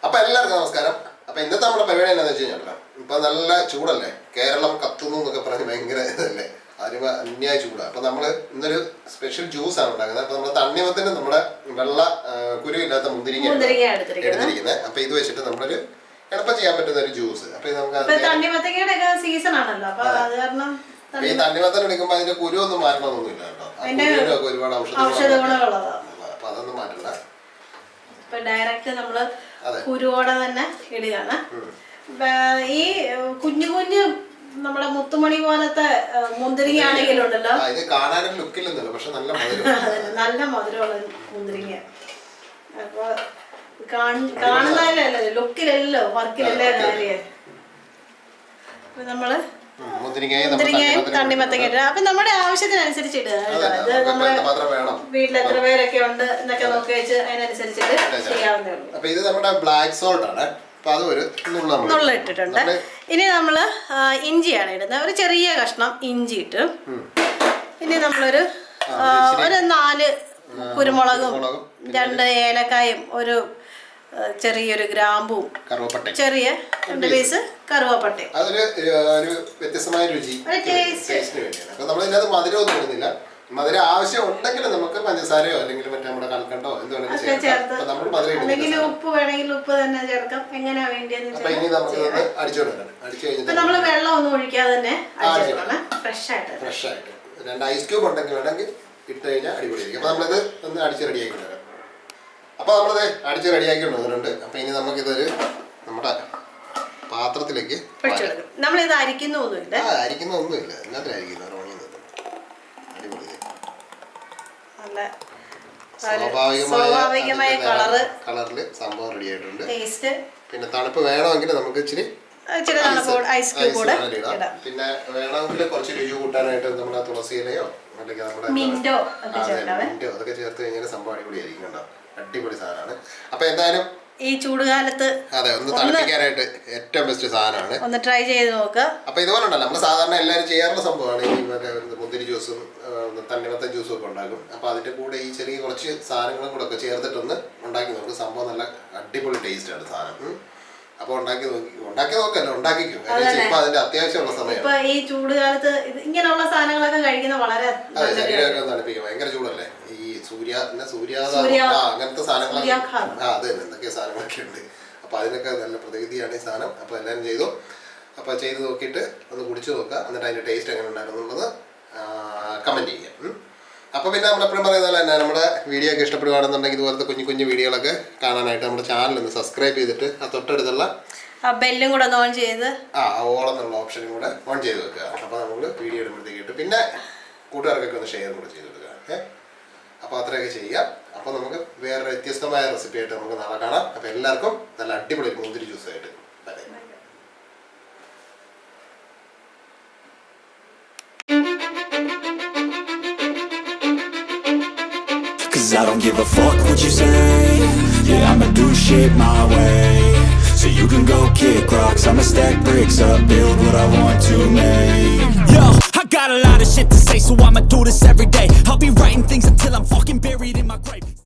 അപ്പോൾ എല്ലാവർക്കും നമസ്കാരം. അപ്പോൾ ഇന്നത്തെ നമ്മുടെ പരിപാടി എന്താണെന്ന് വെച്ച് കഴിഞ്ഞാൽ ഇപ്പോൾ നല്ല ചൂടല്ലേ, കേരളം കത്തുന്നു എന്നൊക്കെ പറഞ്ഞ് ഭയങ്കര ഇതല്ലേ, അന്യായ ചൂടാണ്. അപ്പോൾ നമ്മൾ ഇന്നൊരു സ്പെഷ്യൽ ജ്യൂസാണ് ഉണ്ടാക്കുന്നത്. അപ്പോൾ നമ്മൾ തണ്ണിമത്തന് നമ്മുടെ വെള്ള കുരുവില്ലാത്ത മുന്തിരിങ്ങ എടുത്തിരിക്കുന്നത്. അപ്പോൾ ഇത് വെച്ചിട്ട് നമ്മളൊരു എളുപ്പം ചെയ്യാൻ പറ്റുന്ന ഒരു ജ്യൂസ്. അപ്പോൾ ഇത് നമുക്ക് തണ്ണിമത്തങ്ങയുടെ സീസൺ ആണല്ലോ, അപ്പോൾ അത് കാരണം ഈ തണ്ണിമത്തൻ എടുക്കുമ്പോൾ അതിന്റെ കുരു ഒന്നും മാറ്റണമെന്നൊന്നുമില്ല കേട്ടോ. കുരുവിനൊക്കെ ഒരുപാട് ഔഷധ ഗുണങ്ങളുള്ളതാണ്. അപ്പോൾ അതൊന്നും മാറ്റണ്ട. ഇപ്പൊ ഡയറക്റ്റ് നമ്മള് കുരുവോടെ തന്നെ ഇടുകയാണ്. ഈ കുഞ്ഞു കുഞ്ഞു നമ്മുടെ മുത്തുമണി പോലത്തെ മുന്തിരിങ്ങ ആണെങ്കിലുണ്ടല്ലോ, ഇത് കാണാനും ലുക്കില്ലെന്നല്ലോ, പക്ഷെ നല്ല നല്ല മധുരമുള്ള മുന്തിരിങ്ങ. അപ്പൊ കാണുന്നതിലല്ലോ, ലുക്കിലല്ലോ വർക്കിലല്ലേ കാര്യം. നമ്മള് മുന്തിരിങ്ങയും തണ്ണിമത്തങ്ങ ഇടുക. അപ്പൊ നമ്മുടെ ആവശ്യത്തിനനുസരിച്ച് ഇടുക. ഇത് നമ്മള് വീട്ടിൽ എത്ര പേരൊക്കെ ഉണ്ട് എന്നൊക്കെ നോക്കി വെച്ച് അതിനനുസരിച്ചിട്ട് ചെയ്യാവുന്നേ ഉള്ളൂ. അപ്പൊ ഇത് നമ്മുടെ ബ്ലാക്ക് സോൾട്ട് ആണ്. നുള്ള ഇട്ടിട്ടുണ്ട്. ഇനി നമ്മള് ഇഞ്ചിയാണ് ഇടുന്നത്. ഒരു ചെറിയ കഷ്ണം ഇഞ്ചി ഇട്ട്, ഇനി നമ്മളൊരു 4 കുരുമുളകും 2 ഏലക്കായും ഒരു ചെറിയൊരു ഗ്രാമ്പും ചെറിയ 2 പീസ് കറുവപ്പട്ടയും. അതൊരു വ്യത്യസ്തമായ രുചി ടേസ്റ്റിന് വേണ്ടിയാണ്. അപ്പൊ നമ്മൾ ഇതിനകത്ത് മധുരം ഒന്നും ഇടുന്നില്ല. മധുരം ആവശ്യം ഉണ്ടെങ്കിൽ നമുക്ക് പഞ്ചസാരയോ അല്ലെങ്കിൽ മറ്റേ നമ്മുടെ കൽക്കണ്ടോ എന്തുവേണമെങ്കിലും ചേർക്കാം. നമ്മൾ മധുരം അല്ലെങ്കിൽ ഉപ്പ് വേണമെങ്കിൽ ഉപ്പ് തന്നെ ചേർക്കാം, എങ്ങനെയാ വേണ്ടിയെന്ന്. അപ്പൊ ഇനി നമുക്ക് അടിച്ചോളാം. അടിച്ചു കഴിഞ്ഞാൽ നമ്മള് വെള്ളം ഒന്നും ഒഴിക്കാതെ തന്നെ ഫ്രഷ് ആയിട്ട് 2 ഐസ് ക്യൂബ് ഉണ്ടെങ്കിൽ വേണമെങ്കിൽ ഇട്ട് കഴിഞ്ഞാൽ അടിപൊളിയായിരിക്കും. അപ്പൊ നമ്മളിത് ഒന്ന് അടിച്ച് റെഡിയാക്കി കൊണ്ടുവരാം. അപ്പൊ നമ്മളിത് അടിച്ച് റെഡിയാക്കി കൊണ്ടുവന്നിട്ടുണ്ട്. അപ്പൊ ഇനി നമുക്കിതൊരു നമ്മുടെ പാത്രത്തിലേക്ക് നമ്മളിത് അരിക്കുന്നൊന്നുമില്ല. അരിക്കുന്നൊന്നുമില്ല, എന്നാലും അരിക്കുന്നു സ്വാഭാവികമായ കളറില് സംഭവം റെഡി ആയിട്ടുണ്ട്. പിന്നെ തണുപ്പ് വേണമെങ്കിൽ നമുക്ക് ഇച്ചിരി ഐസ് ക്യൂബ് ഇടാം. പിന്നെ വേണമെങ്കിൽ കുറച്ച് രുചി കൂട്ടാനായിട്ട് നമ്മുടെ തുളസി ഇലയോ അല്ലെങ്കിൽ നമ്മുടെ മിന്റോ അതൊക്കെ ചേർത്ത് കഴിഞ്ഞാൽ സംഭവം അടിപൊളിയായിരിക്കും കേട്ടോ. അടിപൊളി സാധനമാണ്. അപ്പൊ എന്തായാലും ഈ ചൂടുകാലത്ത് അതെ ഒന്ന് തണുപ്പിക്കാനായിട്ട് ഏറ്റവും ബെസ്റ്റ് സാധനമാണ്. ഒന്ന് ട്രൈ ചെയ്ത് നോക്കുക. അപ്പൊ ഇതുപോലെ ഉണ്ടല്ലോ, നമ്മൾ സാധാരണ എല്ലാവരും ചെയ്യാറുള്ള സംഭവമാണ് ഈ മറ്റേ മുന്തിരി ജ്യൂസും തണ്ണിമത്തൻ ജ്യൂസും ഒക്കെ ഉണ്ടാക്കും. അപ്പൊ അതിന്റെ കൂടെ ഈ ചെറിയ കുറച്ച് സാധനങ്ങളും കൂടെ ഒക്കെ ചേർത്തിട്ടൊന്ന് ഉണ്ടാക്കി നോക്കും. സംഭവം നല്ല അടിപൊളി ടേസ്റ്റ് ആണ് സാധനം. അപ്പൊ ഉണ്ടാക്കി നോക്കല്ലോ, ഉണ്ടാക്കിക്കും. ഇപ്പൊ അതിന്റെ അത്യാവശ്യമുള്ള സമയം. ഇപ്പൊ ഈ ചൂടുകാലത്ത് ഇങ്ങനെയുള്ള സാധനങ്ങളൊക്കെ കഴിക്കുന്നത് വളരെ ശരീരമൊക്കെ തണുപ്പിക്കും. ഭയങ്കര ചൂടല്ലേ, ഈ അങ്ങനത്തെ സാധനങ്ങളൊക്കെ അത് എന്തൊക്കെ സാധനങ്ങളൊക്കെ ഉണ്ട്. അപ്പൊ അതിനൊക്കെ നല്ല പ്രതിവിധിയാണ് ഈ സാധനം. അപ്പൊ എല്ലാവരും ചെയ്തു. അപ്പൊ ചെയ്ത് നോക്കിയിട്ട് ഒന്ന് കുടിച്ചു നോക്കുക. എന്നിട്ട് അതിന്റെ ടേസ്റ്റ് എങ്ങനെ ഉണ്ടായിരുന്നുള്ളത് കമന്റ് ചെയ്യുക. അപ്പോൾ പിന്നെ നമ്മളെപ്പോഴും പറയുന്നത് പോലെ തന്നെ നമ്മുടെ വീഡിയോ ഒക്കെ ഇഷ്ടപ്പെടുകയാണെന്നുണ്ടെങ്കിൽ ഇതുപോലത്തെ കുഞ്ഞു കുഞ്ഞു വീഡിയോകളൊക്കെ കാണാനായിട്ട് നമ്മുടെ ചാനൽ ഒന്ന് സബ്സ്ക്രൈബ് ചെയ്തിട്ട് ആ തൊട്ടടുത്തുള്ള ബെല്ലും കൂടെ ഓൺ ചെയ്ത് ഓൾ എന്നുള്ള ഓപ്ഷനും കൂടെ ഓൺ ചെയ്ത് വെക്കുക. അപ്പോൾ നമ്മൾ വീഡിയോ ഇടുമ്പോഴത്തേക്കിട്ട് പിന്നെ കൂട്ടുകാർക്കൊക്കെ ഒന്ന് ഷെയർ കൂടെ ചെയ്ത് കൊടുക്കുക. അപ്പോൾ അത്രയൊക്കെ ചെയ്യാം. അപ്പോൾ നമുക്ക് വേറെ വ്യത്യസ്തമായ റെസിപ്പി ആയിട്ട് നമുക്ക് നാളെ കാണാം. അപ്പോൾ എല്ലാവർക്കും നല്ല അടിപൊളി മുന്തിരി ജ്യൂസായിട്ട് Cause I don't give a fuck what you say. Yeah, I'ma do shit my way. So you can go kick rocks, I'ma stack bricks up, build what I want to make. Yo, I got a lot of shit to say, so I'ma do this every day. I'll be writing things until I'm fucking buried in my grave.